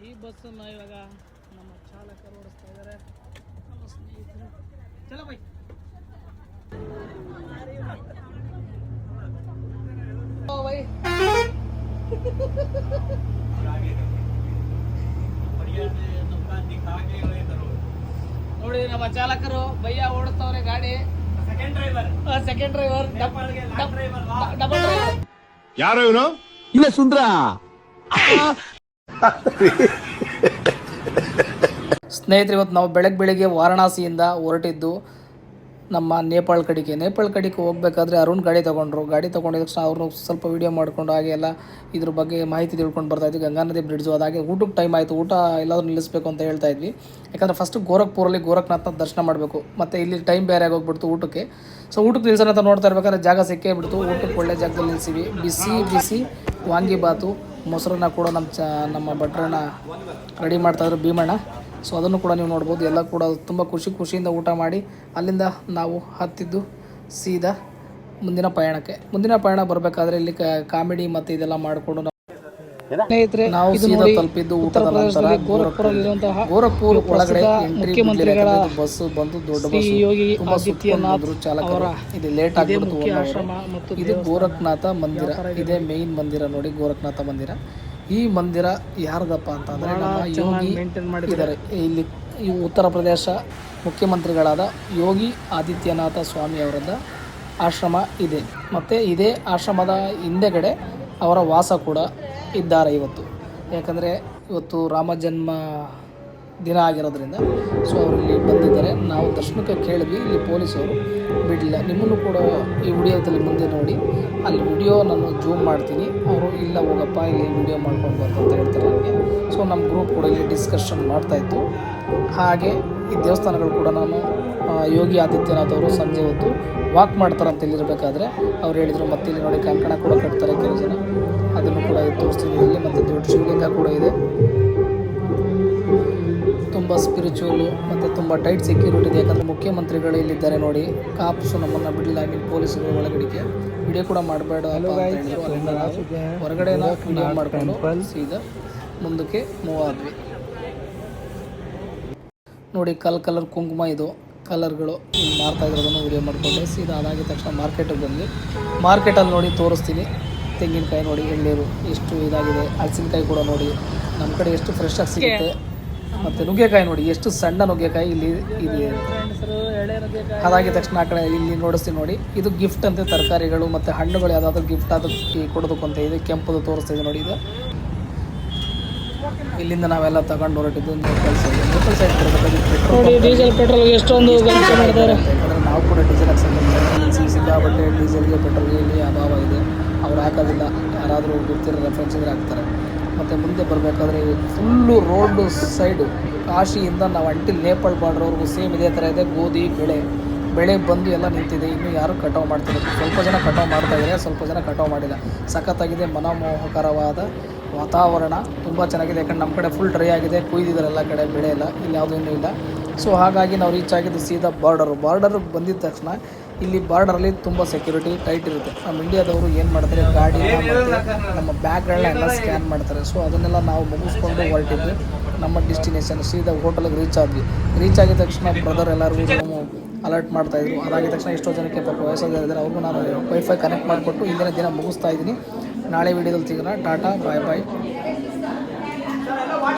ಈ ಬಸ್ಸನ್ನು ಇವಾಗ ನಮ್ಮ ಚಾಲಕರು ಓಡಿಸ್ತಾ ಇದ್ದಾರೆ. ನಮ್ಮ ಸ್ನೇಹಿತರು ಚಲೋ ಬೈ ನೋಡಿ ನಮ್ಮ ಚಾಲಕರು ಭಯ್ಯ ಓಡಿಸ್ತವ್ರೆ ಗಾಡಿ. Second driver double driver. ಯಾರು ಇವನು? ಇಲ್ಲ ಸುಂದ್ರ. ಸ್ನೇಹಿತರೆ, ಇವತ್ತು ನಾವು ಬೆಳಗ್ಗೆ ವಾರಣಾಸಿಯಿಂದ ಹೊರಟಿದ್ದು ನಮ್ಮ ನೇಪಾಳ ಕಡೆಗೆ ಹೋಗ್ಬೇಕಾದ್ರೆ ಅರುಣ್ ಗಾಡಿ ತೊಗೊಂಡಿದ ತಕ್ಷಣ ಅವ್ರನ್ನ ಸ್ವಲ್ಪ ವೀಡಿಯೋ ಮಾಡಿಕೊಂಡು ಹಾಗೆ ಎಲ್ಲ ಇದ್ರ ಬಗ್ಗೆ ಮಾಹಿತಿ ತಿಳ್ಕೊಂಡು ಬರ್ತಾಯಿದ್ವಿ. ಗಂಗಾ ನದಿ ಬ್ರಿಡ್ಜು ಅದಾಗೆ ಊಟಕ್ಕೆ ಟೈಮ್ ಆಯಿತು. ಊಟ ಎಲ್ಲಾದರೂ ನಿಲ್ಲಿಸಬೇಕು ಅಂತ ಹೇಳ್ತಾ ಇದ್ವಿ. ಯಾಕಂದರೆ ಫಸ್ಟ್ ಗೋರಖ್ಪುರಲ್ಲಿ ಗೋರಖ್ನಾಥ್ನ ದರ್ಶನ ಮಾಡಬೇಕು. ಮತ್ತು ಇಲ್ಲಿ ಟೈಮ್ ಬೇರೆ ಆಗೋಗ್ಬಿಡ್ತು ಊಟಕ್ಕೆ. ಸೊ ಊಟಕ್ಕೆ ನಿಲ್ಸೋಣ ಅಂತ ನೋಡ್ತಾ ಇರ್ಬೇಕಾದ್ರೆ ಜಾಗ ಸಿಕ್ಕೇ ಬಿಡ್ತು. ಊಟಕ್ಕೆ ಒಳ್ಳೆ ಜಾಗದಲ್ಲಿ ನಿಲ್ಲಿಸಿವಿ. ಬಿಸಿ ವಾಂಗಿಬಾತು ಮೊಸರನ್ನ ಕೂಡ ನಮ್ಮ ಭಟ್ರನ್ನ ರೆಡಿ ಮಾಡ್ತಾಯಿದ್ರು, ಭೀಮಣ್ಣ. ಸೊ ಅದನ್ನು ಕೂಡ ನೀವು ನೋಡ್ಬೋದು. ಎಲ್ಲ ಕೂಡ ತುಂಬ ಖುಷಿಯಿಂದ ಊಟ ಮಾಡಿ ಅಲ್ಲಿಂದ ನಾವು ಹತ್ತಿದ್ದು ಸೀದಾ ಮುಂದಿನ ಪಯಣ ಬರಬೇಕಾದ್ರೆ ಇಲ್ಲಿ ಕಾಮಿಡಿ ಮತ್ತು ಇದೆಲ್ಲ ಮಾಡಿಕೊಂಡು ಸ್ನೇಹಿತರೆ ನಾವು ಸೀದಾ ತಲುಪಿದ್ದು ಊಟದ ನಂತರ ಗೋರಖ್ಪುರ ಒಳಗಡೆ ಮುಖ್ಯಮಂತ್ರಿಗಳ ಬಸ್ ಬಂದು ದೊಡ್ಡ ಬಸ್ ತುಂಬಾ ಸುತ್ತಕೊಂಡು ಚಾಲಕರು. ಇದು ಲೇಟ್ ಆಗಿಬಿಡ್ತು. ಇದು ಗೋರಖ್ನಾಥ ಮಂದಿರ, ಇದೇ ಮೇನ್ ಮಂದಿರ ನೋಡಿ, ಗೋರಖ್ನಾಥ ಮಂದಿರ. ಈ ಮಂದಿರ ಯಾರ್ದಪ್ಪ ಅಂತಂದರೆ ನಮ್ಮ ಯೋಗಿ ಇದ್ದಾರೆ ಇಲ್ಲಿ. ಈ ಉತ್ತರ ಪ್ರದೇಶ ಮುಖ್ಯಮಂತ್ರಿಗಳಾದ ಯೋಗಿ ಆದಿತ್ಯನಾಥ ಸ್ವಾಮಿ ಅವರದ ಆಶ್ರಮ ಇದೆ. ಮತ್ತು ಇದೇ ಆಶ್ರಮದ ಹಿಂದೆಗಡೆ ಅವರ ವಾಸ ಕೂಡ ಇದ್ದಾರೆ ಇವತ್ತು. ಯಾಕಂದರೆ ಇವತ್ತು ರಾಮ ಜನ್ಮ ದಿನ ಆಗಿರೋದ್ರಿಂದ ಸೊ ಅವರು ಇಲ್ಲಿ ಬಂದಿದ್ದಾರೆ. ನಾವು ದರ್ಶನಕ್ಕೆ ಕೇಳಿದ್ವಿ, ಇಲ್ಲಿ ಪೊಲೀಸವರು ಬಿಡಲಿಲ್ಲ. ನಿಮ್ಮನ್ನು ಕೂಡ ಈ ವಿಡಿಯೋದಲ್ಲಿ ಮುಂದೆ ನೋಡಿ, ಅಲ್ಲಿ ವಿಡಿಯೋ ನಾನು ಜೂಮ್ ಮಾಡ್ತೀನಿ. ಅವರು ಇಲ್ಲ ಹೋಗಪ್ಪ ಇಲ್ಲಿ ವಿಡಿಯೋ ಮಾಡ್ಕೊಂಡು ಬರ್ತು ಅಂತ ಹೇಳ್ತಾರೆ ನನಗೆ. ಸೊ ನಮ್ಮ ಗ್ರೂಪ್ ಕೂಡ ಇಲ್ಲಿ ಡಿಸ್ಕಷನ್ ಮಾಡ್ತಾಯಿತ್ತು. ಹಾಗೆ ಈ ದೇವಸ್ಥಾನಗಳು ಕೂಡ ನಾನು ಯೋಗಿ ಆದಿತ್ಯನಾಥ್ ಅವರು ಸಂಜೆ ಹೊತ್ತು ವಾಕ್ ಮಾಡ್ತಾರಂತ ಇಲ್ಲಿರಬೇಕಾದ್ರೆ ಅವ್ರು ಹೇಳಿದರು. ಮತ್ತು ಇಲ್ಲಿ ನೋಡಿ ಕಂಕಣ ಕೂಡ ಕಟ್ತಾರೆ ಕೆಲವು ಜನ, ಅದನ್ನು ಕೂಡ ತೋರಿಸ್ತೀನಿ ಇಲ್ಲಿ. ಮತ್ತು ದೊಡ್ಡ ಶಿವಲಿಂಗ ಕೂಡ ಇದೆ. ತುಂಬ ಸ್ಪಿರಿಚುವಲು ಮತ್ತು ತುಂಬ ಟೈಟ್ ಸೆಕ್ಯೂರಿಟಿ ಇದೆ. ಯಾಕಂದರೆ ಮುಖ್ಯಮಂತ್ರಿಗಳು ಇಲ್ಲಿದ್ದಾರೆ ನೋಡಿ. ಕಾಪ್ಸು ನಮ್ಮನ್ನು ಬಿಡಲಿಲ್ಲ. ಐ ಮೀನ್ ಪೊಲೀಸರು ಒಳಗಡೆಗೆ ವಿಡಿಯೋ ಕೂಡ ಮಾಡಬೇಡ ಹೊರಗಡೆ ವಿಡಿಯೋ ಮಾಡಿಕೊಂಡು ಸೀದಾ ಮುಂದಕ್ಕೆ ಮೂವ್ ಆದ್ವಿ. ನೋಡಿ ಕಲರ್ ಕುಂಕುಮ ಇದು ಕಲರ್ಗಳು ಮಾರ್ತಾ ಇರೋದನ್ನು ವಿಡಿಯೋ ಮಾಡಿಕೊಂಡೆ. ಸೀದಾ ಅದಾಗಿದ ತಕ್ಷಣ ಮಾರ್ಕೆಟಿಗೆ ಬಂದ್ವಿ. ಮಾರ್ಕೆಟಲ್ಲಿ ನೋಡಿ ತೋರಿಸ್ತೀನಿ. ತೆಂಗಿನಕಾಯಿ ನೋಡಿ, ಎಳ್ನೀರು ಎಷ್ಟು ಇದಾಗಿದೆ. ಹಲಸಿನಕಾಯಿ ಕೂಡ ನೋಡಿ ನಮ್ಮ ಕಡೆ ಎಷ್ಟು ಫ್ರೆಶ್ ಆಗಿ ಸಿಗುತ್ತೆ. ಮತ್ತು ನುಗ್ಗೆಕಾಯಿ ನೋಡಿ, ಎಷ್ಟು ಸಣ್ಣ ನುಗ್ಗೆಕಾಯಿ ಇಲ್ಲಿ ಇದೆ. ಅದಾಗಿದ ತಕ್ಷಣ ಆ ಕಡೆ ಇಲ್ಲಿ ನೋಡಿಸ್ತೀನಿ ನೋಡಿ, ಇದು ಗಿಫ್ಟ್ ಅಂತೆ. ತರಕಾರಿಗಳು ಮತ್ತು ಹಣ್ಣುಗಳು ಯಾವುದಾದ್ರೂ ಗಿಫ್ಟ್ ಅದಕ್ಕೆ ಕೊಡೋದಕ್ಕಂತ ಇದೆ. ಕೆಂಪದು ತೋರಿಸ್ತಾ ಇದೆ ನೋಡಿ. ಇದು ಇಲ್ಲಿಂದ ನಾವೆಲ್ಲ ತಗೊಂಡು ಹೊರಟಿದ್ದು ನೇಪಾಳ ಸೈಡ್ ನೋಡಿ. ಡೀಸೆಲ್ ಪೆಟ್ರೋಲ್ ಎಷ್ಟೊಂದು ಮಾಡ್ತಾರೆ. ಯಾಕಂದರೆ ನಾವು ಕೂಡ ಡೀಸೆಲ್ ಹಾಕ್ಸೋದು ಸಿಕ್ಕಾಪಟ್ಟೆ ಡೀಸೆಲ್ಗೆ ಪೆಟ್ರೋಲ್ಗೆ ಇಲ್ಲಿ ಅಭಾವ ಇದೆ. ಅವ್ರು ಹಾಕೋದಿಲ್ಲ. ಯಾರಾದರೂ ಗೊತ್ತಿರೋ ರೆಫರೆನ್ಸ್ ಇದ್ರೆ ಹಾಕ್ತಾರೆ. ಮತ್ತು ಮುಂದೆ ಬರಬೇಕಾದ್ರೆ ಫುಲ್ಲು ರೋಡ್ ಸೈಡು ಕಾಶಿಯಿಂದ ನಾವು ಅಂಟಿಲ್ ನೇಪಾಳ ಬಾರ್ಡ್ರವ್ರಿಗೂ ಸೇಮ್ ಇದೇ ಥರ ಇದೆ. ಗೋಧಿ ಬೆಳೆ ಬಂದು ಎಲ್ಲ ನಿಂತಿದೆ. ಇನ್ನೂ ಯಾರು ಕಟಾವು ಮಾಡ್ತಿಲ್ಲ. ಸ್ವಲ್ಪ ಜನ ಕಟಾವು ಮಾಡ್ತಾಯಿದ್ದಾರೆ, ಸ್ವಲ್ಪ ಜನ ಕಟಾವು ಮಾಡಿಲ್ಲ. ಸಖತ್ತಾಗಿದೆ. ಮನಮೋಹಕರವಾದ ವಾತಾವರಣ ತುಂಬ ಚೆನ್ನಾಗಿದೆ. ಯಾಕಂದ್ರೆ ನಮ್ಮ ಕಡೆ ಫುಲ್ ಡ್ರೈ ಆಗಿದೆ, ಕುಯ್ದಿದ್ದಾರೆ ಎಲ್ಲ ಕಡೆ, ಬೆಳೆ ಎಲ್ಲ. ಇಲ್ಲಿ ಯಾವುದೂ ಇನ್ನೂ ಇಲ್ಲ. ಸೊ ಹಾಗಾಗಿ ನಾವು ರೀಚ್ ಆಗಿದ್ದು ಸೀದಾ ಬಾರ್ಡರ್ಗೆ ಬಂದಿದ ತಕ್ಷಣ ಇಲ್ಲಿ ಬಾರ್ಡರಲ್ಲಿ ತುಂಬ ಸೆಕ್ಯೂರಿಟಿ ಟೈಟ್ ಇರುತ್ತೆ. ನಮ್ಮ ಇಂಡಿಯಾದವರು ಏನು ಮಾಡ್ತಾರೆ, ಗಾಡಿ ನಮ್ಮ ಬ್ಯಾಗ್ಗಳನ್ನ ಎಲ್ಲ ಸ್ಕ್ಯಾನ್ ಮಾಡ್ತಾರೆ. ಸೊ ಅದನ್ನೆಲ್ಲ ನಾವು ಮುಗಿಸ್ಕೊಂಡು ಹೊರಟಿದ್ವಿ ನಮ್ಮ ಡೆಸ್ಟಿನೇಷನ್. ಸೀದಾ ಹೋಟೆಲ್ಗೆ ರೀಚ್ ಆಗಿದ ತಕ್ಷಣ ಬ್ರದರ್ ಎಲ್ಲರಿಗೂ ಅಲರ್ಟ್ ಮಾಡ್ತಾಯಿದ್ರು. ಅದಾಗಿದ ತಕ್ಷಣ ಎಷ್ಟೋ ಜನಕ್ಕೆ ಪಾಪ ವಯಸ್ಸಾಗಿದ್ದಾರೆ, ಅವ್ರಿಗೂ ನಾನು ವೈಫೈ ಕನೆಕ್ಟ್ ಮಾಡಿಕೊಟ್ಟು ಇಂದಿನ ದಿನ ಮುಗಿಸ್ತಾ ಇದ್ದೀನಿ. ನಾಳೆ ವೀಡಿಯೋದಲ್ಲಿ ಸಿಗೋಣ. ಟಾಟಾ, ಬಾಯ್.